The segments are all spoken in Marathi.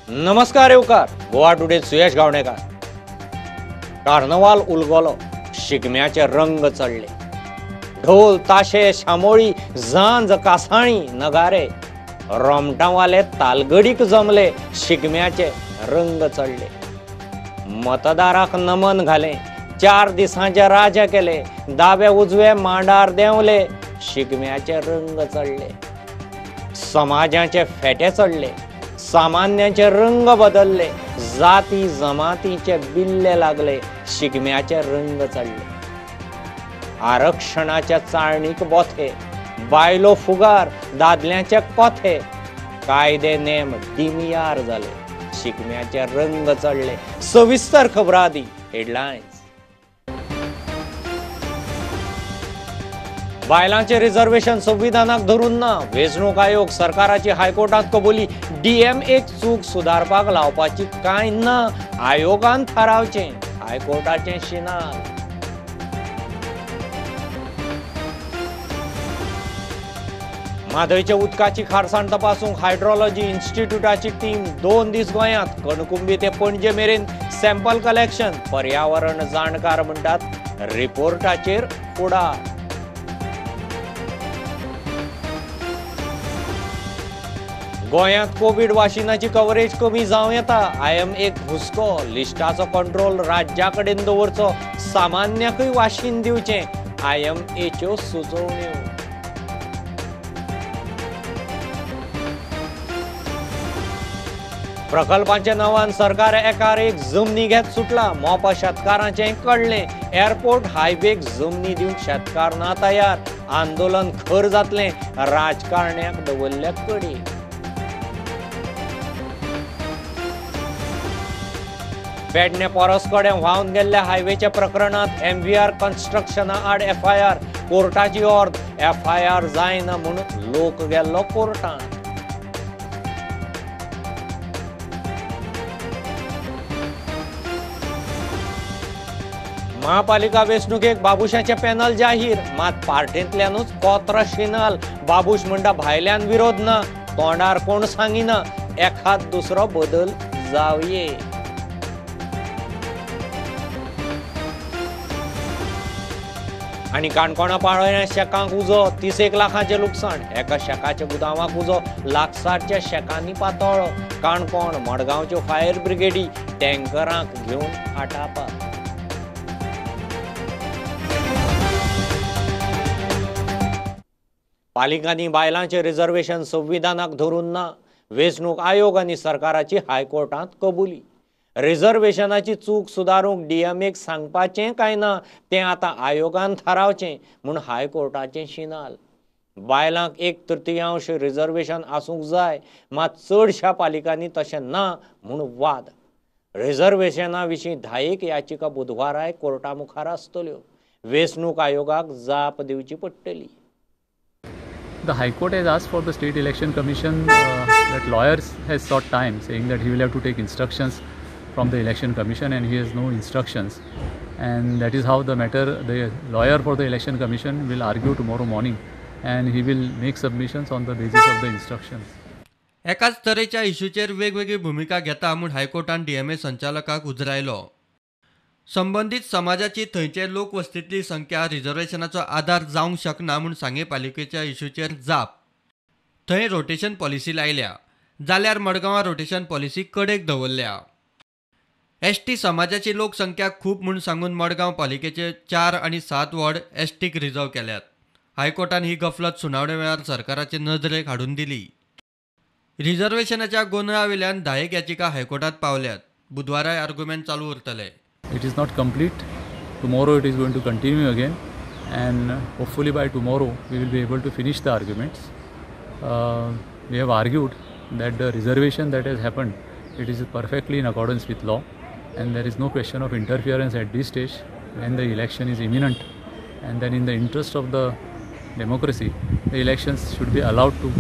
नमस्कार येवकार. गोवा टुडे सुयश गावणेकार. कार्नवाल उलगलो, शिगम्याचे रंग चढले. ढोल ताशे शामोळी झांज कासाळी नगारे रोमटावाले तालगडीक जमले. शिगम्याचे रंग चढले. मतदाराक नमन घाले. 4 दिसांचे राजे केले. दावे उजवे मांडार देवले. शिगम्याचे रंग चढले. समाजाचे फेटे चढले. सामान्यांचे रंग बदलले. जाती जमातीचे बिल्ले लागले. शिगम्याचे रंग चढले. आरक्षणाच्या चाळणीक बोथे. बायलो फुगार, दादल्यांचे कोथे. कायदे नेम दिमियार झाले. शिगम्याचे रंग चढले. सविस्तर खबरादी हेडलायन्स. बायलांचे रिझर्वेशन संविधानाक धरून ना. वेंचणूक आयोग सरकाराची हायकोर्टात कबुली. DMAक चूक सुधारपाक लावपाची कांय ना. आयोगान थारावचे. हायकोर्टाचे शिनाल. म्हादयच्या उदकाची खारसाण तपासूंक हायड्रोलॉजी इन्स्टिट्यूटाची टीम 2 दीस गोंयांत. कणकुंबी ते पणजे मेरेन सॅम्पल कलेक्शन. पर्यावरण जाणकार म्हणटात रिपोर्टाचेर फुडार. गोंयांत कोविड वाशिनाची कव्हरेज कमी जावं येता. IMAक हुस्को. लिस्टाचो कंट्रोल राज्या कडेन दवरचो. सामान्याकय वाशीन दिवचें. IMAच्यो सुचोवण्यो. प्रकल्पांच्या नांवान सरकार एकार एक जमनी घेत सुटला. मोपा शेतकारांचे कळले. एअरपोर्ट हायवेक जमनी दिवंक शेतकार ना तयार. आंदोलन खर जातलें. राजकारण्यांक दवरल्या कडी. पेडणे परस कडेन व्हांवन गेल्ल्या हायवेच्या प्रकरणात MVR कन्स्ट्रक्शना आड FIR. कोर्टाची ऑर्द. FIR जायना म्हूण लोक गेल्लो कोर्टात. महापालिका वेंचणुकेक बाबुशाचे पॅनल जाहीर. मात पार्टींतल्यानूच कोत्र शिनाल. बाबुश म्हणटा भायल्यान विरोध ना. तोंडार कोण सांगिना. एखाद दुसरो बदल जावये. आनी काणकोणा पाळोळ्या शेकांक उजो. 31 लाखांचे लुकसाण. एका शेकाच्या गुदामाक उजो. लागसारच्या शेकांनी पातळ. काणकोण मडगांवच्यो फायर ब्रिगेडी टँकरांक घेवन आटापा. पालिकांनी बायलांचे रिझर्वेशन संविधानाक धरून ना. वेंचणूक आयोग आनी सरकाराची हायकोर्टात कबुली. रिझर्वेशनाची चूक सुदारूंक DMAक सांगपाचें काय ना तें आतां आयोगान थारावचें म्हूण हायकोर्टाचें शिनाल. बायलांक 1/3 रिझर्वेशन आसूंक जाय. मात चडशा पालिकांनी तशें ना म्हूण वाद. रिझर्वेशना विशीं 10 याचिका बुधवाराय कोर्टा मुखार आसतल्यो. वेंचणूक आयोगाक जाप दिवची पडटली. The High Court has asked for the State Election Commission that lawyers has sought time, saying that he will have to take instructions from the Election Commission and he has no instructions. And that is how the lawyer for the Election Commission will argue tomorrow morning and he will make submissions on the basis of the instructions. एकाच तरेच्या इश्यूचेर वेगवेगळी भूमिका घेता म्हूण हायकोर्टान DMA संचालकाक उजरायलो. संबंधीत समाजाची थंयचे लोकवस्तींतली संख्या रिझर्वेशनाचो आधार जावंक शकना म्हूण सांगे पालिकेच्या इश्यूचेर जाप. थंय रोटेशन पॉलिसी लायल्या. जाल्यार मडगांवां रोटेशन पॉलिसी कडेक दवरल्या. ST समाजाची लोकसंख्या खूब म्हूण सांगून मडगांव पालिकेचे 4 आनी 7 वॉर्ड STक रिझर्व केल्यात. हायकोर्टान ही गफलत सुनावणे वेळार सरकाराचे नदरेक हाडून दिली. रिझर्वेशनाच्या गोंधळा वेल्यान 10 याचिका हायकोर्टात पावल्यात. बुधवाराय आर्ग्युमेंट चालू उरतले. It is not complete. Tomorrow it is going to continue again and hopefully by tomorrow we will be able to finish the arguments. We have argued that the reservation that has happened, it is perfectly in accordance with law and there is no question of interference at this stage when the election is imminent, and then in the interest of the democracy the elections should be allowed to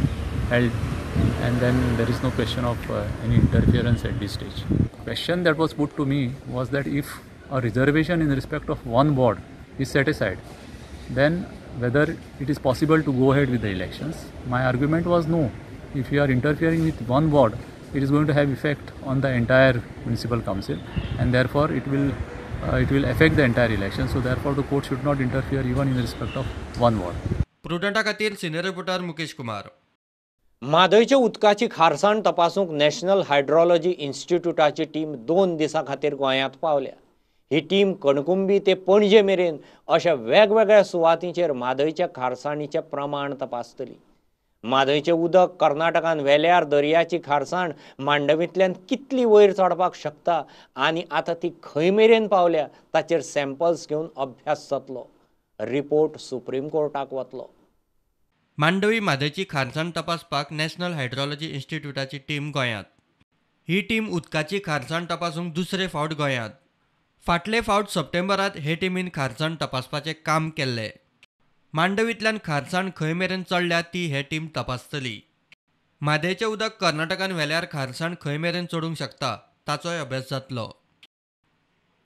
held, and then there is no question of any interference at this stage. Question that was put to me was that if a reservation in respect of one ward is set aside, then whether it is possible to go ahead with the elections. My argument was no. If you are interfering with one ward, it is going to have effect on the entire municipal council, and therefore it will affect the entire election. So therefore the court should not interfere even in respect of one ward. प्रुडंटा खातीर सिनियर रिपोर्टर मुकेश कुमार. म्हादयच्या उदकाची खारसाण तपासूंक नॅशनल हायड्रोलॉजी इन्स्टिट्यूटाची टीम 2 दिसां खातीर गोंयांत पावल्या. ही टीम कणकुंबी ते पणजे मेरेन अशा वेगवेगळ्या सुवातींचेर म्हादयच्या खारसाणीचें प्रमाण तपासतली. म्हादयचें उदक कर्नाटकान व्हेल्यार दर्याची खारसाण मांडवींतल्यान कितली वयर चडपाक शकता आनी आतां ती खंय मेरेन पावल्या ताचेर सॅम्पल्स घेवन अभ्यास जातलो. रिपोर्ट सुप्रीम कोर्टाक वतलो. मांडवी म्हादयची खारसाण तपासपाक नॅशनल हायड्रोलॉजी इन्स्टिट्यूटाची टीम गोंयांत. ही टीम उदकाची खारसाण तपासूंक दुसरे फावट गोंयांत. फाटले फावट सप्टेंबरांत हे टीमीन खारसाण तपासपाचें काम केल्लें. मांडवींतल्यान खारसाण खंय मेरेन चडल्या ती हे टीम तपासतली. म्हादयचें उदक कर्नाटकान व्हेल्यार खारसाण खंय मेरेन चडूंक शकता ताचोय अभ्यास जातलो.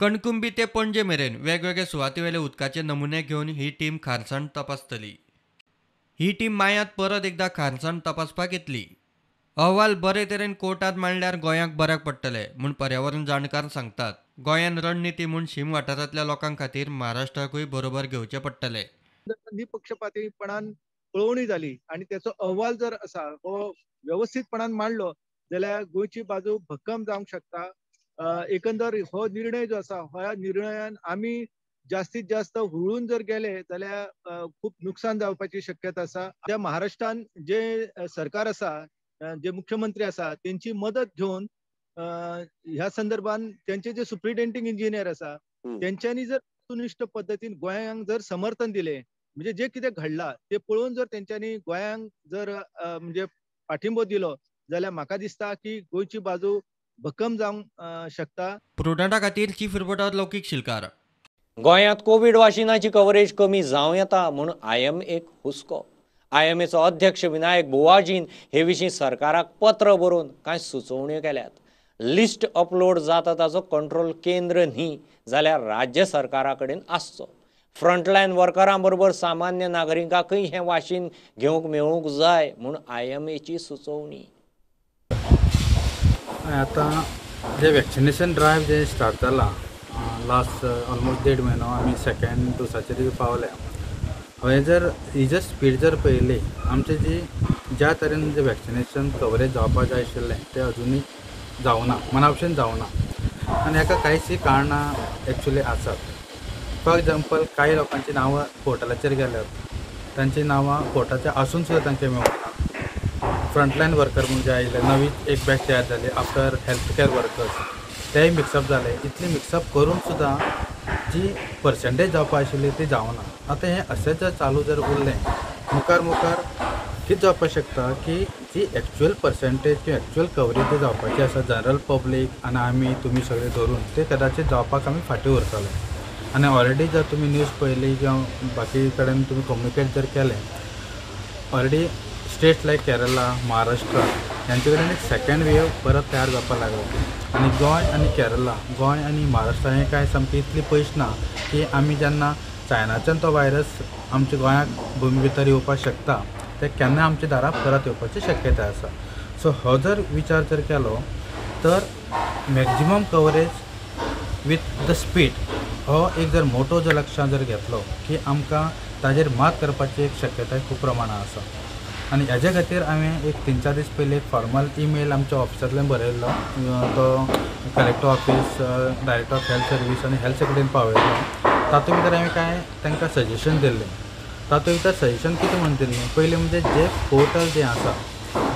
कणकुंबी ते पणजे मेरेन वेगवेगळे सुवातीवेले उदकाचे नमुने घेवन ही टीम खारसाण तपासतली. ही टीम मायांत परत एकदा खारसाण तपासपाक येतली. अहवाल बरे तरेन कोर्टांत मांडल्यार गोंयाक बऱ्याक पडटले म्हूण पर्यावरण जाणकार सांगतात. गोंयान रणनीती म्हूण शीम वाठारांतल्या लोकां खातीर महाराष्ट्राकूय बरोबर घेवचें पडटलें. निपक्षपातीपणान पळोवणी जाली आनी त्याचो अहवाल जर आसा तो व्यवस्थितपणान मांडलो जाल्यार गोंयची बाजू भक्कम जावंक शकता. एकंदर हो निर्णय जो आसा ह्या निर्णयान आमी जास्तीत जास्त हुळून जर गेले जाल्यार खूप नुकसान जावपाची शक्यता आसा. त्या महाराष्ट्रान जे सरकार आसा, जे मुख्यमंत्री आसा त्यांची मदत घेवन ह्या संदर्भान त्यांचे जे सुप्रिटेंडिंग इंजिनियर आसा त्यांच्यानी जर वस्तुनिष्ठ पद्धतीन गोंयांक जर समर्थन दिले म्हणजे जे कितें घडला ते पळोवन जर त्यांच्यानी गोंयांक जर म्हणजे पाठिंबो दिलो जाल्यार म्हाका दिसता की गोंयची बाजू भक्कम जावंक शकता. प्रुडंटा खातीर चीफ रिपोर्टर लौकीक शिलकार. गोंयांत कोविड वाशिनाची कव्हरेज कमी जावं येता म्हूण IMAक हुस्को. IMAचो अध्यक्ष विनायक बुवाजीन हे विशीं सरकाराक पत्र बरोवन कांय सुचोवण्यो केल्यात. लिस्ट अपलोड जाता ताचो कंट्रोल केंद्र न्ही जाल्यार राज्य सरकारा कडेन आसचो. फ्रंटलायन वर्करां बरोबर सामान्य नागरिकांकय हें वाशीन घेवंक मेळूंक जाय म्हूण IMAची सुचोवणी. आता जे वॅक्सिनेशन ड्रायव्ह जे स्टार्ट जाला लास्ट ऑलमोस्ट 1.5 म्हयनो आमी सेकंड डोसाचेर पावल्या. हांवें जर ही जर स्पीड जर पळयली आमचे ज्या तरेन जे वॅक्सिनेशन कवरेज जावपाक जाय आशिल्लें तें अजुनूय जावना, मनापशेन जावना. आनी हाका कांयच कारणां एक्चुली आसात. फॉर एग्जाम्पल कांय लोकांची नांवां पोर्टलाचेर गेल्यात, तांची नांवां पोर्टाचेर आसून सुद्दां तांचे मेळना. फ्रंटलायन वर्कर म्हणून जे आयिल्ले नवी एक बॅच तयार जाली आफ्टर हेल्थ केअर वर्कर्स तेय मिक्सअप जाले. इतले मिक्सअप करून सुद्दां जी पर्संटेज जावपाक आशिल्ली ती जावना. आतां हें अशें जर चालू जर उरलें मुखार कितें जावपाक शकता की जी एक्चुअल पर्संटेज किंवा एक्चुअल कवरेज जी जावपाची आसा जनरल पब्लीक आनी आमी तुमी सगळे धरून ते कदाचित जावपाक आमी फाटीं उरतले. आनी ऑलरेडी जर तुमी न्यूज पळयली किंवा बाकी कडेन तुमी कम्युनिकेट जर केलें ऑलरेडी स्टेट्स लायक केरला, महाराष्ट्र यांचे कडेन एक सेकंड वेव परत तयार जावपाक लागला. आनी गोंय आनी केरला, गोंय आनी महाराष्ट्र हें कांय सामकी इतली पयस ना की आमी जेन्ना चायनाच्यान तो व्हायरस आमच्या गोंयाक भुमी भितर येवपाक शकता ते केन्ना आमच्या दाराक परत येवपाची शक्यताय आसा. सो हो जर विचार जर केलो तर maximum coverage with the speed हो एक जर मोठो जर लक्षांत जर घेतलो की आमकां ताजेर मात करपाची एक शक्यताय खूब प्रमाणांत आसा. आनी हेजे खातीर हांवें एक 3-4 दीस पयलीं एक फॉर्मल ईमेल आमच्या ऑफिसांतल्यान बरयल्लो. तो collector office, director of health service आनी हेल्थ सेक्रेटरीन पावयल्लो. तातूंत भितर हांवें कांय तांकां सजेशन दिल्लें. तातूंत भितर सजेशन कितें म्हण दिल्लें पयलीं म्हणजे जे पोर्टल जें आसा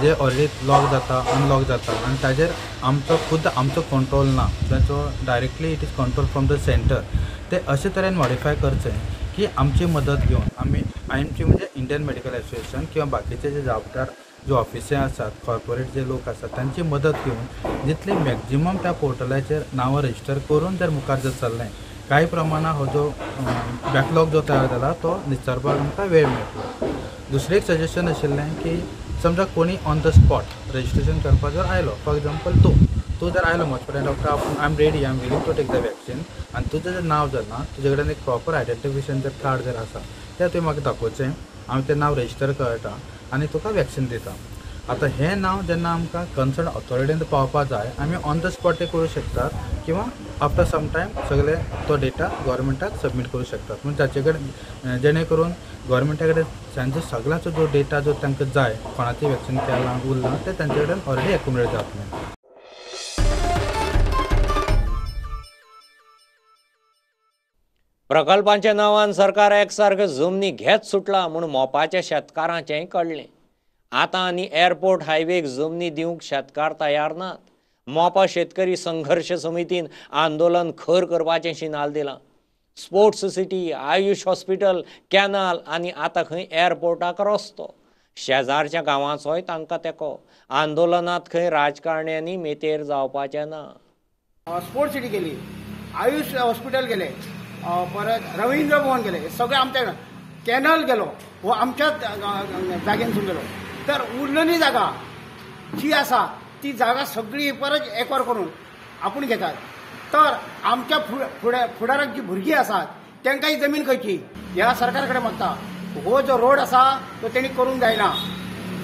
जे ऑलरेडी लॉक जाता अनलॉक जाता आनी ताजेर आमचो कंट्रोल ना, ताचो directly it is control from the centre. ते अशे तरेन मॉडिफाय करचें की आमची मदत घेवन आमची म्हणजे इंडियन मेडिकल असोसिएशन किंवा बाकीचे जे जबाबदार जे ऑफिसां आसात, कॉर्पोरेट जे लोक आसात तांची मदत घेवन जितले मॅक्झिमम त्या पोर्टलाचेर नांवां रजिस्टर करून जर मुखार जर चल्लें कांय प्रमाणात हो जो बॅकलॉग जो तयार जाला तो निस्तारपाक आमकां वेळ मेळटलो. दुसरें एक सजेशन आशिल्लें की समजा कोणी ऑन द स्पॉट रजिस्ट्रेशन करपाक जर आयलो, फॉर एग्जाम्पल तूं जर आयलो म्हजे कडेन doctor I am ready, I am willing to take the vaccine आनी तुजें जर नांव जर ना, तुजे कडेन एक प्रॉपर आयडेंटिफिकेशन जर कार्ड जर आसा तें तुवें म्हाका दाखोवचें, हांव तें नांव रजिस्टर करता आनी तुका वॅक्सीन दिता. आतां हें नांव जेन्ना आमकां कन्सर्न ऑथॉरिटीन पावपा जाय आमी ऑन द स्पॉट ते करूं शकतात किंवा आफ्टर सम टायम सगळे तो डेटा गव्हर्मेंटाक सबमीट करूं शकतात म्हणजे जाचे कडेन जेणे करून गव्हर्मेंटा कडेन तांचो सगळ्याचो जो डेटा जो तांकां जाय कोणाचें वॅक्सिन केलां उरलां ते तांचे कडेन ऑलरेडी एक्युमुलेट जातलें. प्रकल्पांच्या नांवान सरकार एकसारक्यो जमनी घेत सुटला म्हूण मोपाच्या शेतकारांचेंय कळ्ळें. आतां आनी एअरपोर्ट हायवेक जमनी दिवंक शेतकार तयार नात. मोपा शेतकरी संघर्श समितीन आंदोलन खर करपाचें शिनाल दिलां. Sports city, Ayush hospital, canal आनी आतां खंय एअरपोर्टाक रस्तो. शेजारच्या गांवांचोय तांकां तेंको. आंदोलनांत खंय राजकारण्यांनी मेतेर जावपाचें ना. स्पोर्ट्स सिटी गेली, आयुष हॉस्पिटल गेले, परत रवींद्र भवन गेले, सगळे आमच्या कॅनल गेलो, हो आमच्याच जाग्यांसून गेलो. तर उरलेली जागा जी आसा ती जागा सगळी परत एकवर करून आपूण घेतात. तर आमच्या फुडाराक जी भुरगीं आसात तांकां ही जमीन खंयची ह्या सरकार कडेन मागता. हो जो रोड आसा तो तेणी करूंक जायना.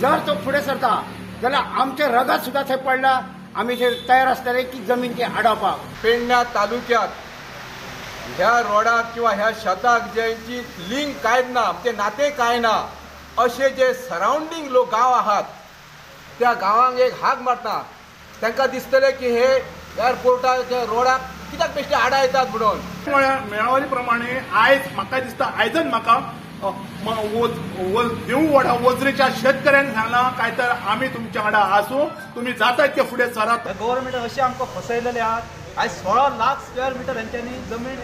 जर तो फुडें सरता जाल्यार आमचे रगत सुद्दां थंय पडला. आमी तयार आसतले की जमीन ती आडावपाक. पेडण्या तालुक्यात ह्या रोडाक किंवा ह्या शेताक ज्यांची लिंक कांयच ना, ते नाते कांय ना, असे जे सरावंडींग लोक गांव आहात त्या गांवांक एक हाक मारता. तांकां दिसतले की हे एअरपोर्टाक रोडाक कित्याक बेश्टे आडा येतात म्हणून. मेळावली प्रमाणे आयज म्हाका दिसता आयजच म्हाका देव वडा वजरेच्या शेतकऱ्यांक सांगला काय तर आमी तुमच्या वांगडा आसूं, तुमी जाता इतके फुडें सरात. गव्हर्मेंटान अशें आमकां फसयलेले आहात. आयज 16 लाख स्क्वेअर मिटर हेंच्यांनी जमीन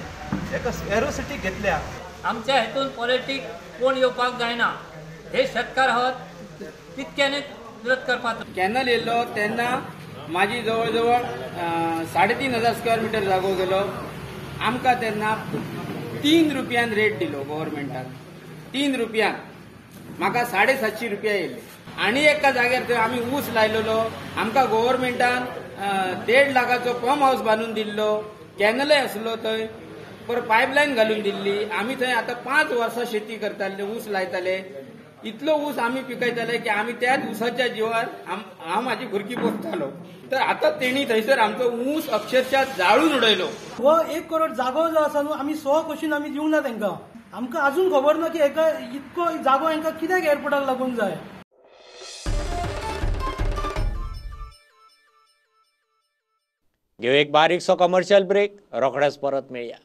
एका एरोसिटी घेतल्या. आमच्या हेतून पॉलिटीक कोण येवपाक जायना. हे शेतकार आहात तितक्याने विरोध करपाक. कॅनल येयल्लो तेन्ना माझी जवळ जवळ 3,500 स्क्वेअर मिटर जागो गेलो. आमकां तेन्ना 3 रुपयान रेट दिलो गव्हर्मेंटान. 3 रुपयान म्हाका 750 रुपया येयले. आनी एका जाग्यार थंय आमी ऊस लायलेलो. आमकां गव्हर्मेंटान 1.5 लाखाचो पंप हाऊस बांदून दिल्लो. कॅनलय आसलो थंय. पर पायपलायन घालून दिल्ली. आमी थंय आतां 5 वर्सां शेती करताले, ऊस लायताले. इतलो ऊस आमी पिकयताले की आमी त्याच ऊसाच्या जिवार हांव म्हाजी भुरगीं पोसतालो. तर आतां तेणी थंयसर आमचो ऊस अक्षरशः जाळून उडयलो. हो 1 करोड जागो जो आसा न्हू आमी 100 क्वेश्चन आमी दिवंक ना तांकां. आमकां अजून खबर ना की हेका इतको जागो हांकां कित्याक एअरपोर्टाक लागून जाय. घेऊ एक बारीकसो कमर्शियल ब्रेक. रोखडेच परत मेळया.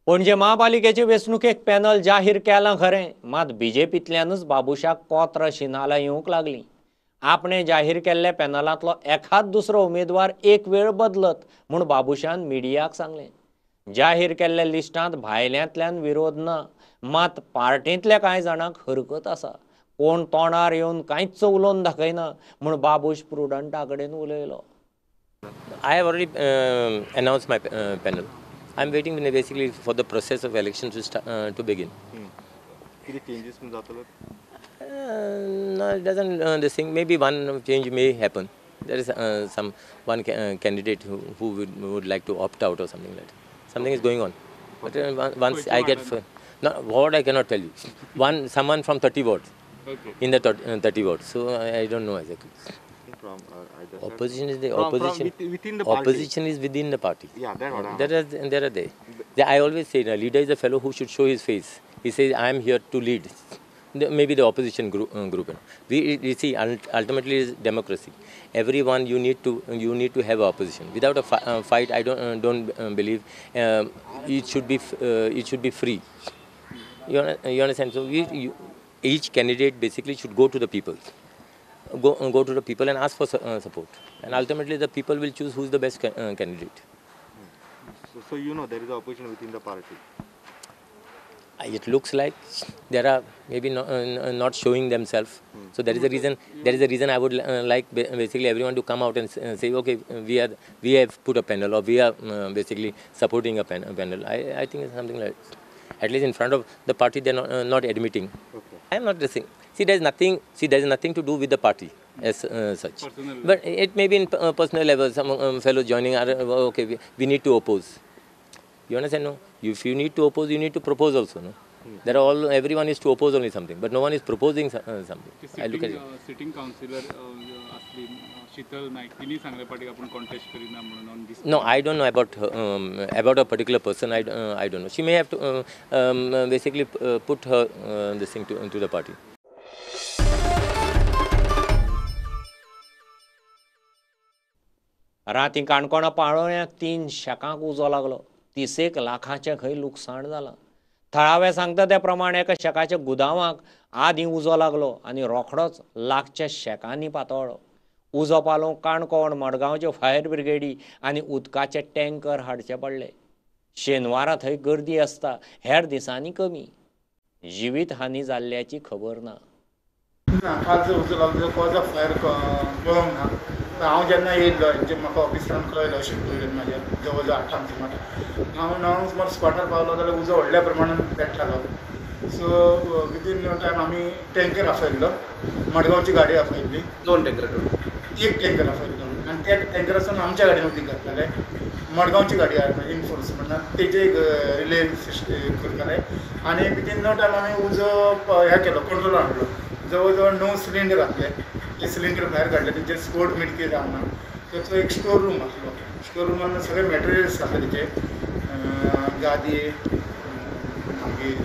पणजे महापालिकेचे वेंचणुकेक पॅनल जाहीर केलां खरें, मात बीजेपींतल्यानच बाबुशाक कोत्र शिनाला येवंक लागलीं. आपणे जाहीर केल्ल्या पॅनलांतलो एखाद दुसरो उमेदवार एक वेळ बदलत म्हूण बाबुशान मिडियाक सांगलें. जाहीर केल्ल्या लिस्टांत भायल्यांतल्यान विरोध ना, मात पार्टींतल्या कांय जाणांक हरकत आसा. कोण तोंडार येवन कांयच उलोवन दाखयना म्हूण बाबुश प्रुडंटा कडेन उलयलो. I have already announced my panel. I'm waiting basically for the process of election to begin. Any changes from Zatala? No, it doesn't. This thing, maybe one change may happen. There is one candidate who would like to opt out or something like that. Something is going on. But once I get what I cannot tell you. Someone from 30 wards. Okay. In the 30 wards. So I don't know exactly. From opposition is the from opposition. Within the party. Opposition is within the party. Yeah, There are they. I always say, a leader is a fellow who should show his face. He says, I am here to lead. Maybe the opposition group. We see, ultimately, it is democracy. Everyone you need to have opposition. Without a fight, I don't believe it should be free. You understand? So each candidate basically should go to the people. Go to the people and ask for support, and ultimately the people will choose who is the best candidate. So there is opposition within the party. It looks like there are maybe not showing themselves. So that is the reason. That is the reason I would like basically everyone to come out and say, okay, we have put a panel, or we are basically supporting a panel. I think it's something like, at least in front of the party, they are not admitting. Okay. I am not saying. See, there is nothing. See, there is nothing to do with the party as such. Personal. But it may be in personal level. Some fellows joining are okay. We need to oppose. You understand? No. If you need to oppose, you need to propose also. No. There are everyone is to oppose only something, but no one is proposing something. I look at it. Sitting councillor असली शीतल नाईक तिने सांगल्या पाठी आपण कॉन्टेस्ट करीना म्हणून on this. No, I don't know about a particular person. I don't know. She may have to basically put her this thing to the party. राती काणकोणा पाळोळ्यांत 3 शेकांक उजो लागलो. 31 लाखाचें खंय लुकसाण जालां. थळावे सांगता त्या प्रमाण एका शेकाच्या गुदावांक आदीं उजो लागलो आनी रोखडोच लागच्या शेकांनी पातळ्ळो. उजो पालोवंक काणकोण मडगांवच्यो फायर ब्रिगेडी आनी उदकाचे टँकर हाडचे पडले. शेनवारा थंय गर्दी आसता, हेर दिसांनी कमी. जिवीत हानी जाल्ल्याची खबर ना. काल जो उजो लागलो कॉज ऑफ फायर कळोंक ना. हांव जेन्ना येयल्लो जे म्हाका ऑफिसांत कळयलो शिफ्ट करून म्हाज्या जवळ जवळ 8 सुमार हांव सुमार स्पॉटार पावलो जाल्यार उजो व्हडल्या प्रमाणान पेट्टालो. सो विदीन टायम आमी टँकर आफयल्लो, मडगांवची गाडी आफयल्ली. 2 टँकर एक टँकर आफयल्लो आनी त्या टँकरासून आमच्या गाडयेन उदीक घातलेलें. मडगांवची गाडी आसा इनफोर्स म्हणून तेजे रिले करताले आनी विदीन नो टायम आमी उजो हें केलो, कंट्रोल हाडलो. जवळ जवळ 9 सिलिंडर आसले. ते सिलिंडर भायर काडले, तेचे स्पोर्ट मिटके जावना. त्याचो एक स्टोर रूम आसलो. स्टोर रूमान सगळे मॅटेरियल्स आसले तेचे, गादये, मागीर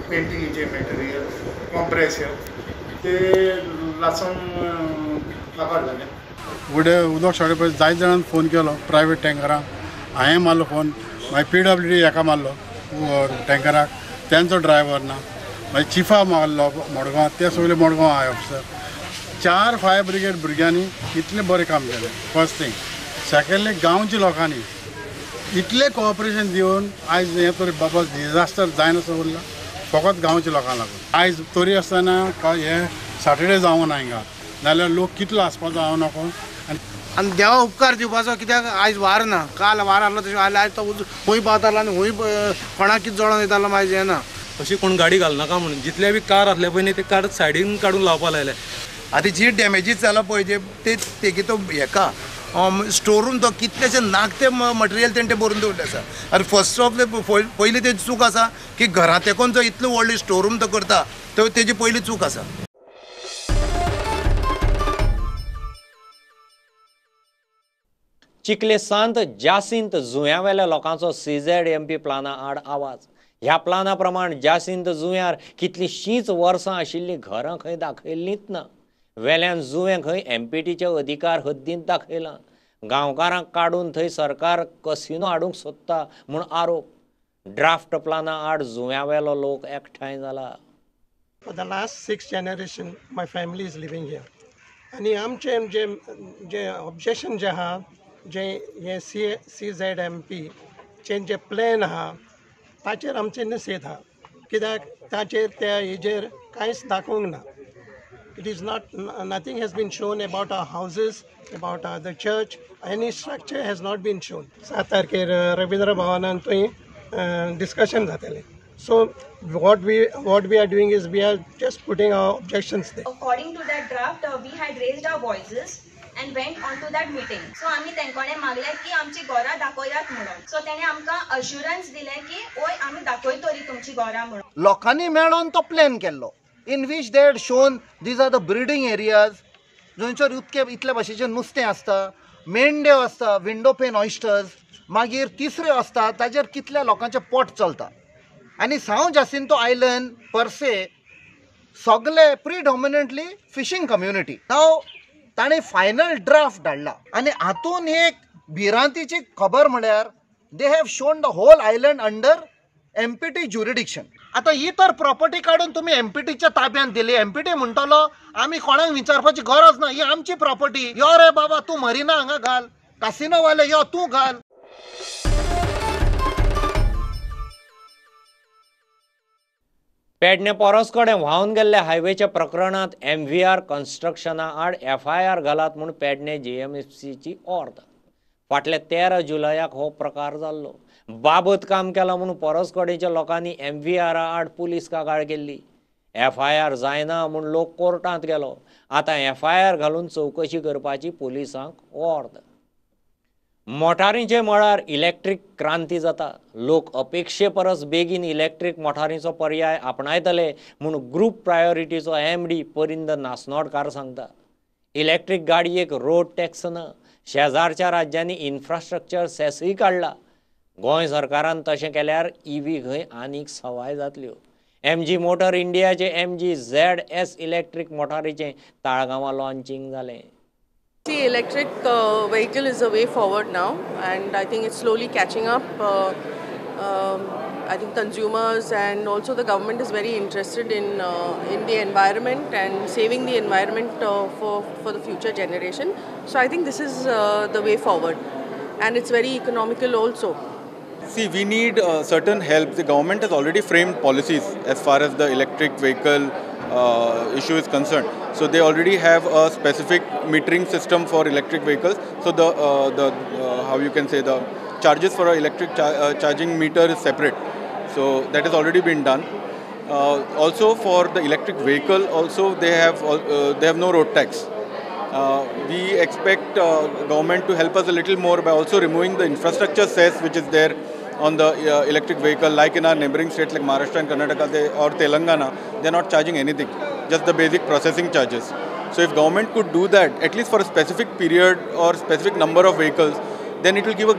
पेंटिंगेचे मॅटेरियल, कॉम्प्रेसर, ते लासून काबार जाले. फुडें उदक शाळे पळय जायत जाणांनी फोन केलो प्रायवेट टँकरांक. हांवें मारलो फोन, मागीर PWD हेका मारलो टँकराक, तेंचो ड्रायव्हर ना. मागीर चिफा मारलो मडगांव, ते सगळे Madgaon I officer. 4 fire brigade भुरग्यांनी इतलें बरें काम केलें. First thing. सेकंडली गांवच्या लोकांनी इतलें कोऑपरेशन दिवन आयज हें तरी बाबा डिजास्टर जायनासो उरला फकत गांवच्या लोकांक लागून. आयज तरी आसतना हें सॅटर्डे जावं ना हिंगा, नाल्यार लोक कितलो आसपाचो हांव नको. आनी देवा उपकार दिवपाचो, कित्याक आयज वार ना. काल वार आहलो तशें आयज तो खूंय पावतालो आनी खूंय कोणाक कितें जळोन येतालो मागीर हें ना. अशी कोण गाडी घालनाका म्हणून जितले बी कार आसले पळय न्ही ते कार सायडीन काडून लावपा लायले. आतां जी डॅमेजीस जाला पळय जे तेगे तो हेका स्टोरून तो कितलेशे नाकते मटेरियल तेणें भरून दवरले आसा. आनी फर्स्ट ऑफ पयली तेजी चूक आसा की घरांत तेकोन जो इतलो व्हडलो स्टोरूम तो करता तो तेजी पयली चूक आसा. चिखले सांत जासिंत जुंव्यावेल्या लोकांचो CZMP प्लाना आड आवाज. ह्या प्लाना प्रमाण जासिंत जुंव्यार कितलींशींच वर्सां आशिल्लीं घरां खंय दाखयल्लींच ना. वेल्यान जुंवें खंय MPTच्या अधिकार हद्दींत दाखयलां. गांवकारांक काडून थंय सरकार कसिनो हाडूंक सोदता म्हूण आरोप. ड्राफ्ट प्लाना आड जुंव्यावेलो लोक एकठांय जाला. For the last 6 generations, my family is living here. आणि आमचे जे ऑब्जेक्शन जे आहा, जे हे CZMP चे जे प्लॅन आहा ताचेर आमचे निशेध आहा. कित्याक ताचेर त्या हेजेर कांयच दाखोवंक ना. It is nothing has been shown about our houses, about the church. Any structure has not been shown. 7 तारखेर रवींद्र भवनांत थंय discussion जातलें. So what we are doing is we are just putting our objections there. According to that draft, we had raised our voices and went on to that meeting. So आम्ही तेंकोणे मागले की आमची घोरां दाखोयात म्हणून. So तेणे आमकां अश्युरन्स दिले की ओय आमी दाखयतली तुमची घोरां म्हणून. लोकांनी मेळोन तो प्लॅन केल्लो. In which they had shown these are the breeding areas, जंयसर इतले भाशेचें नुस्तें आसता, मेंढ्यो आसता, विंडो पेन ऑयस्टर्स, मागीर तिसऱ्यो आसता, ताजेर कितल्या लोकांचें पोट चलता. आनी साव जासिंतो आयलंड परसे सगळे प्रिडॉमिनंटली फिशींग कम्युनिटी. नाव ताणें फायनल ड्राफ्ट धाडला आनी हातून एक भिरांतीची खबर म्हळ्यार they have shown the whole island under MPT jurisdiction. आता ही तर प्रॉपर्टी काढून तुम्ही MPTच्या ताब्यात दिली. MPT म्हणटलो आम्ही कोणाक विचारपाची गरज ना, ही आमची प्रॉपर्टी. यो रे बाबा तू मरिना हांगा घाल, कासिनोवाले यो तू घाल. पेडणे परस कडेन व्हांवन गेल्ल्या हायवेच्या प्रकरणात MVR कन्स्ट्रक्शना आड FIR घालात म्हूण पेडणे GMFCची ऑर्डर. फाटल्या 13 जुलयाक हो प्रकार जाल्लो. बाबत काम केला म्हणून परस कडेच्या लोकांनी MVR आड पुलीस कागाळ केल्ली. FIR जायना म्हूण लोक कोर्टांत गेलो. आतां FIR घालून चवकशी करपाची पुलिसांक ऑर्डर. मोटारींचे मळार इलेक्ट्रीक क्रांती जाता. लोक अपेक्षे परस बेगीन इलेक्ट्रीक मोटारींचो पर्याय आपणायतले म्हूण ग्रुप प्रायोरिटीचो MD परिंद नासनोडकार सांगता. इलेक्ट्रीक गाडयेक रोड टॅक्स ना. शेजारच्या राज्यांनी इन्फ्रास्ट्रक्चर सेसूय काडला. गोंय सरकारान तशें केल्यार EV खंय आनीक सवाय जातल्यो. MG मोटर इंडियाचे MG ZS इलेक्ट्रीक मोटारीचें ताळगांवां लॉन्चिंग जालें. The electric vehicle is the way forward now, and I think it's slowly catching up. I think consumers and also the government is very interested in the environment and saving the environment for the future generation. So I think this is the way forward, and it's very economical also. See, we need certain help. The government has already framed policies as far as the electric vehicle issue is concerned. So they already have a specific metering system for electric vehicles. So the how you can say the charges for an electric charging meter is separate. So that has already been done. Also for the electric vehicle, also they have no road tax. We expect government to help us a little more by also removing the infrastructure cess which is there on the electric vehicle, like in our neighboring states like Maharashtra and Karnataka or Telangana. They are not charging anything, just the basic processing charges. So if government could do that, at least for a specific period or specific number of vehicles, then it will give a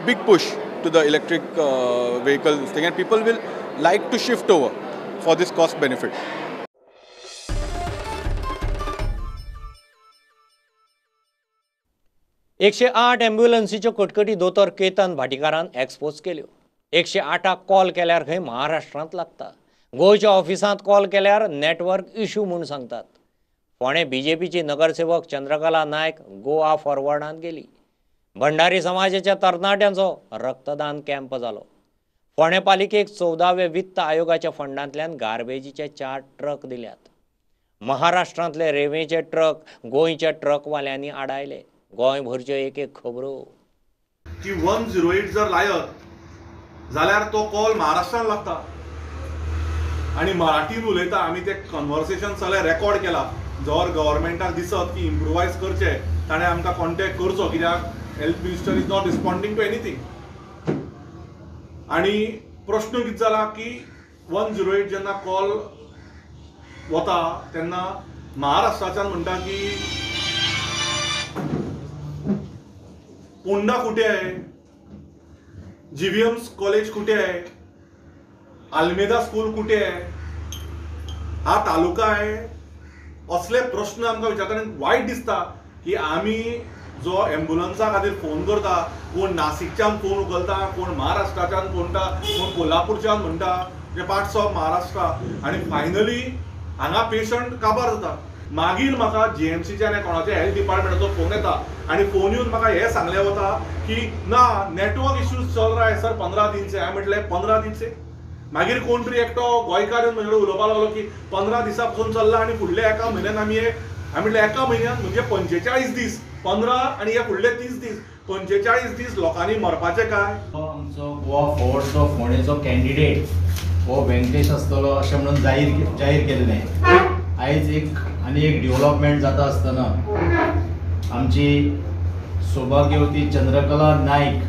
big push to the electric vehicle thing, and people will like to shift over for this cost benefit. एकशे 8 ॲम्ब्युलन्सीच्यो कटकटी दोतोर केतन भाटीकारान एक्सपोज केल्यो. 108क कॉल केल्यार खंय महाराष्ट्रांत लागता. गोंयच्या ऑफिसांत कॉल केल्यार नेटवर्क इश्यू म्हूण सांगतात. फोंडे BJPची नगरसेवक चंद्रकला नायक गोवा फॉरवर्डांत गेली. भंडारी समाजाच्या तरणाट्यांचो रक्तदान कॅम्प जालो. फोंडे पालिकेक 14व्या वित्त आयोगाच्या फंडांतल्यान गार्बेजीचे 4 ट्रक दिल्यात. महाराष्ट्रांतले रेवेचे ट्रक गोंयच्या ट्रकवाल्यांनी आडायले. गोंयभरच्यो एक खबरो की 108 जर लायत जाल्यार तो कॉल महाराष्ट्रान लागता आणि मराठीन उलयता. आमी ते कन्वर्सेशन सगळे रेकॉर्ड केला. जर गव्हर्मेंटाक दिसत की इम्प्रोवायज करचे ताणें आमकां कॉन्टॅक्ट करचो, कित्याक health minister is not responding to anything. आणि प्रश्न कितें जाला की 108 जेन्ना कॉल वता तेन्ना महाराष्ट्राच्यान म्हणटा की पोंडा कुठे आहे, GVM कॉलेज कुठे आहे, आल्मेदा स्कूल कुठे आहे, हा तालुका आहे. असले प्रश्न आमकां विचारता. वायट दिसता की आमी जो एम्ब्युलन्सा खातीर फोन करता, कोण नाशिकच्यान फोन उखलता, कोण महाराष्ट्राच्यान म्हणटा, कोण कोल्हापूरच्यान म्हणटा, जे पार्ट्स ऑफ महाराष्ट्रा, आणि फायनली हांगा पेशंट काबार जाता. मागीर म्हाका GMCच्या आनी कोणाच्या हेल्थ डिपार्टमेंटाचो फोन येता आणि फोन येवन म्हाका हे सांगले वता की ना नेटवर्क इश्यूज चल रहा है सर 15 दिन से. हांवें म्हटलें 15 दिन से. मागीर कोण तरी एकटो गोंयकार येवन म्हजे कडेन उलोवपाक लागलो की 15 दिसा पासून चल्ला आणि फुडल्या एका म्हयन्यान आमी हांवें म्हटलें एका म्हयन्यान म्हणजे 45 दीस. 15 आणि हे फुडले 30 दीस, 45 दीस लोकांनी मरपाचे काय. आमचो गोवा फॉर्डचो फोंडेचो कॅन्डिडेट हो वेंकटेश आसतलो अशें म्हणून जाहीर केल्लें. आयज एक डेव्हलपमेंट जाता आसतना आमची सौभाग्यवती चंद्रकला नायक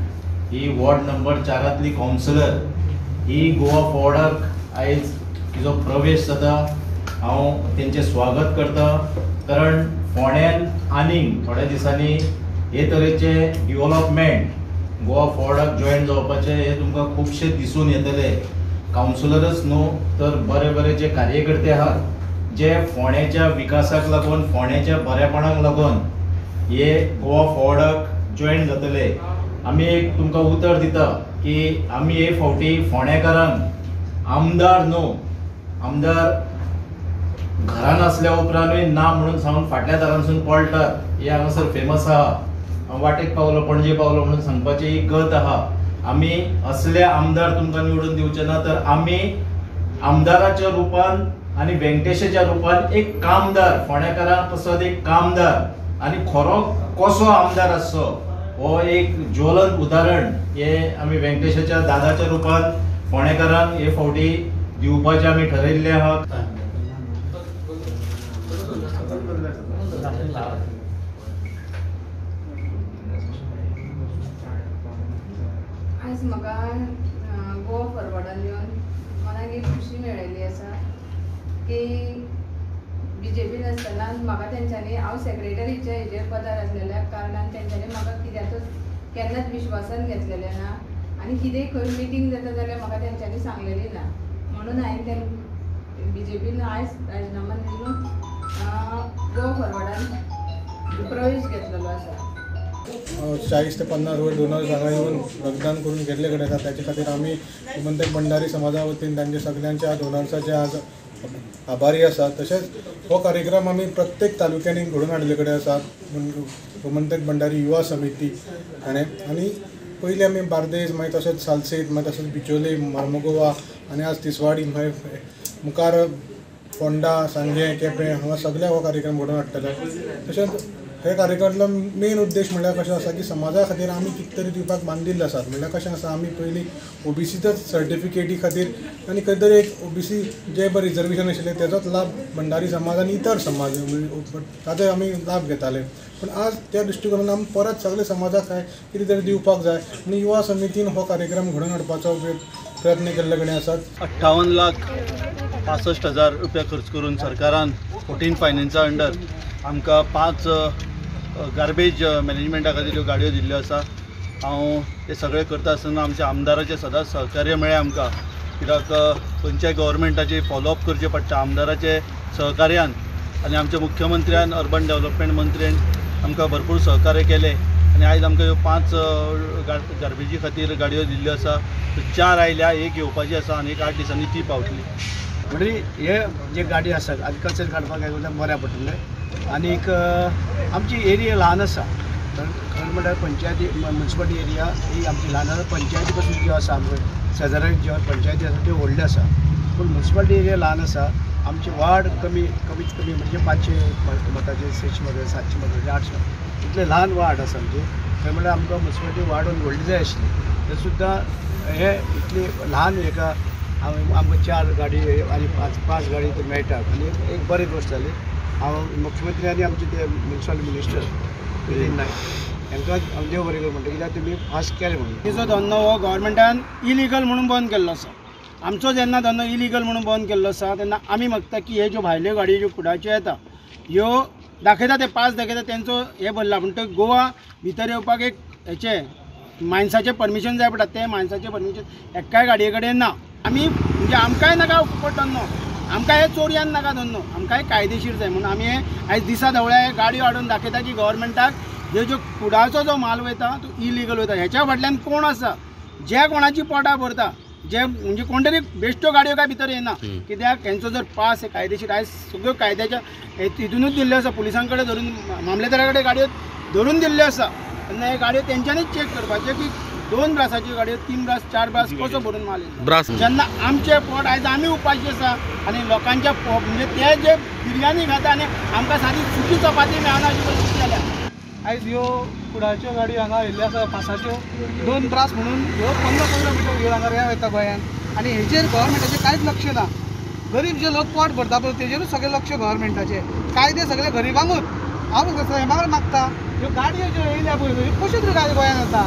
ही वॉर्ड नंबर 4 कावन्सिलर ही गोवा फॉर्डाक आयज तिजो प्रवेश जाता. हांव तेंचें स्वागत करता. कारण फोंड्यान आनीक थोड्या दिसांनी हे तरेचे डेव्हलपमेंट गोवा फॉर्डाक जॉयन जावपाचे हे तुमकां खुबशे दिसून येतले. कावन्सिलरच न्हू तर बरे जे कार्यकर्ते आहात जे फोंड्याच्या विकासाक लागून, फोंड्याच्या बरेपणाक लागून हे गोवा फॉर्डाक जॉयन जातले. आमी एक तुमकां उतर दिता की आमी हे फावटी फोंडेकारांक आमदार न्हू, आमदार घरान आसल्या उपरांतूय ना म्हणून सांगून फाटल्या दारांसून पळटात. हे हांगासर फेमस आहा. वाटेक पावलो पणजे पावलो म्हणून सांगपाची ही गत आहा. आमी असले आमदार तुमकां निवडून दिवचे ना, तर आमी आमदाराच्या रुपान आणि व्यंकटेशाच्या रुपान एक कामदार फोंडेकारां पासत एक कामदार आणि खरो कसो आमदार आसचो हो एक ज्वलंत उदाहरण हे आमी व्यंकटेशाच्या दादाच्या रुपान फोंडेकारांक हे फावटी दिवपाचे आमी ठरयिल्ले आहात. आज म्हाका गोवा फॉरवर्डान येवन मनाक एक खुशी मेळिल्ली आसा की BJP आसतना म्हाका तेंच्यांनी हांव सेक्रेटरीच्या हेजेर पदार आसलेल्या कारणान तेंच्यांनी म्हाका कित्याचोच केन्नाच विश्वासान घेतलेलें ना आनी कितेंय खंय मिटींग जाता जाल्यार म्हाका तेंच्यांनी सांगलेली ना म्हणून हांवें तें BJPन आयज राजिनामा दिवन गोवा फॉरवर्डान प्रवेश घेतलेलो आसा. 40 ते 50 वर डोनर्स हांगा येवन रक्तदान करून गेल्ले कडेन आसा. त्याच्या खातीर आमी गोमंतक भंडारी समाजा वतीन तांचे सगळ्यांच्या डोनर्साचे आज आभारी आसा. तशेंच हो कार्यक्रम आमी प्रत्येक तालुक्यांनी घडोवन हाडले कडेन आसा. गोमंतक भंडारी युवा समिती हाणें आनी पयलीं आमी बार्देस मागीर तशेंच सालसेत मागीर तशेंच बिचोले मार्मोगोवा आनी आज तिसवाडी मागीर मुखार फोंडा सांगे केपें हांगा सगळ्या हो कार्यक्रम घडोवन हाडटले. तशेंच हे कार्यक्रमांतलो मेन उद्देश म्हणल्यार कशें आसा की समाजा खातीर आमी कितें तरी दिवपाक बांदिल्ले आसात. म्हणल्यार कशें आसा आमी पयलीं OBCचोच सर्टिफिकेटी खातीर आनी खंय तरी एक OBC जे पळय रिजर्वेशन आशिल्लें तेजोच लाभ भंडारी समाज आनी इतर समाज ताचो आमी लाभ घेताले. पण आज त्या दृश्टीकोनान आमी परत सगळे समाजाक कितें तरी दिवपाक जाय आनी युवा समितीन हो कार्यक्रम घडोवन हाडपाचो प्रयत्न केल्ले कडेन आसात. 58,65,000 रुपया खर्च करून सरकारान 14 फायनान्सा अंडर आमकां 5 गार्बेज मॅनेजमेंटा खातीर ह्यो गाडयो दिल्ल्यो आसा. हांव हे सगळे करता आसतना आमच्या आमदाराचें सदांच सहकार्य मेळ्ळें आमकां. कित्याक खंयच्याय गव्हर्मेंटाची फॉलोअप करचें पडटा आमदाराचे सहकार्यान आनी आमच्या मुख्यमंत्र्यान अर्बन डेव्हलपमेंट मंत्र्यान आमकां भरपूर सहकार्य केलें आनी आयज आमकां ह्यो 5 गार्बेजी खातीर गाडयो दिल्ल्यो आसा. 4 आयल्या, 1 येवपाची आसा आनी 8 दिसांनी ती पावतली. म्हणजे हे जे गाडी आसात आनी कचरो काडपाक बऱ्या पडटलें. आनीक आमची एरिया ल्हान आसा. खरें म्हणल्यार पंचायती म्युन्सिपालिटी एरिया ही आमची ल्हान आसा. पंचायती पासून ज्यो आसा आमच्यो शेजाऱ्याक ज्यो पंचायती आसा त्यो व्हडल्यो आसा. पूण म्युन्सिपालिटी एरिया ल्हान आसा. आमची वार्ड कमीत कमी म्हणजे 500 मताचे 600 मताचे 700 मताचे 800 इतले ल्हान वार्ड आसा आमचे. खरें म्हणल्यार आमकां म्युन्सिपालिटी वाडोवन व्हडली जाय आशिल्ली. ते सुद्दां हे इतली ल्हान हेका आमकां 4 गाडी आनी 5 गाडी ते मेळटात आनी एक बरी गोश्ट जाली. हांव मुख्यमंत्री आनी आमचे ते म्युन्सिपल मिनिस्टर विलीन नायक हांकां देव बरें कर म्हणटा कित्याक तुमी फास्ट केलें म्हणून. तेजो धंदो हो गव्हर्मेंटान इलिगल म्हणून बंद केल्लो आसा. आमचो जेन्ना धंदो इलिगल म्हणून बंद केल्लो आसा तेन्ना आमी मागता की हे ज्यो भायल्यो गाडयो ज्यो कुडाच्यो येता ह्यो दाखयता ते पास दाखयता तेंचो हे भरला म्हणटकीर गोवा भितर येवपाक एक हेचे मायन्साचें परमिशन जाय पडटा. तें मायन्साचें परमिशन एक्काय गाडये कडेन ना. आमी म्हणजे आमकांय नाका फुकट धंदो, आमकां हे चोरयान नाका धंदो, आमकां कायदेशीर जाय म्हणून आमी हे आयज दिसा ढवळ्या हे गाडयो हाडून दाखयता की गव्हर्मेंटाक ह्यो ज्यो कुडाचो जो माल वयता तो इलिगल वयता. हेच्या फाटल्यान कोण आसा जे कोणाची पोटां भरता, जे म्हणजे कोण तरी बेश्ट्यो गाडयो काय भितर येना. कित्याक हेंचो जर पास हे कायदेशीर आयज सगळ्यो कायद्याच्या हितूनूच दिल्ल्यो आसा. पुलिसां कडेन धरून मामलेदारा कडेन गाडयो धरून दिल्ल्यो आसा. तेन्ना हे गाडयो तेंच्यांनीच चॅक करपाचे की 2 ब्रासाच्यो गाडयो 3 ब्रास 4 ब्रास कसो भरून माल येता. जेन्ना आमचे पोट आयज आमी उपाशी आसा आनी लोकांच्या म्हणजे ते जे बिरयानी खाता आनी आमकां सादी सुकी चपाती मेळना अशी परिस्थिती जाल्या. आयज ह्यो कुडाच्यो गाडयो हांगा आयिल्ल्यो आसा पासाच्यो 2 ब्रास म्हणून ह्यो 15-15 मिटर घेवन हांगा ह्या वयता गोंयान आनी हेजेर गव्हर्मेंटाचें कांयच लक्ष ना. गरीब जे लोक पोट भरता पळय तेजेरूच सगळें लक्ष गव्हर्मेंटाचें. कायदे सगळे गरिबांकूच. हांव सैमाक मागता ह्यो गाडयो ज्यो येयल्या पळय ह्यो कश्यो तरी गाडयो गोंयान येता.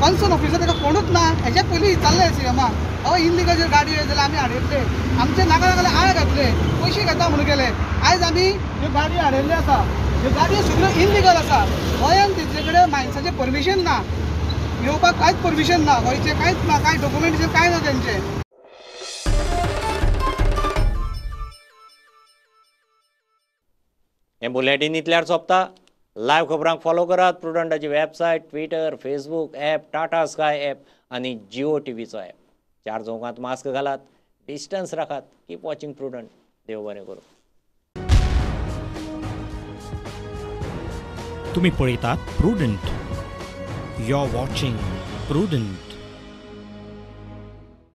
कन्सर्न ऑफिसर ताका कोणूच ना. हेच्या पयलीं चाललें सीएमाक हय इल्लिगल जर गाडयो येय जाल्यार आमी हाडयतले. आमचे नाका नाका आळ घातले पयशे घेता म्हणून गेले. आयज आमी ह्यो गाडयो हाडयल्ल्यो आसा. ह्यो गाडयो सगळ्यो इल्लिगल आसा. गोंयान तेजे कडेन मायन्साचें परमिशन ना. येवपाक कांयच परमिशन ना. गोंयचें कांयच ना. कांय डॉक्युमेंटेशन कांय ना तेंचें. हे बुलेटिन इतल्यार सोंपता. लायव्ह खबरांक फॉलो करात प्रुडंटाची website, Twitter, Facebook app, Tata Sky app आनी जिओ टीव्हीचो ॲप. 4 चौकांत मास्क घालात, डिस्टन्स राखात. Keep watching Prudent. देव बरें करूं. तुम्ही पळयतात Prudent. You are watching prudent.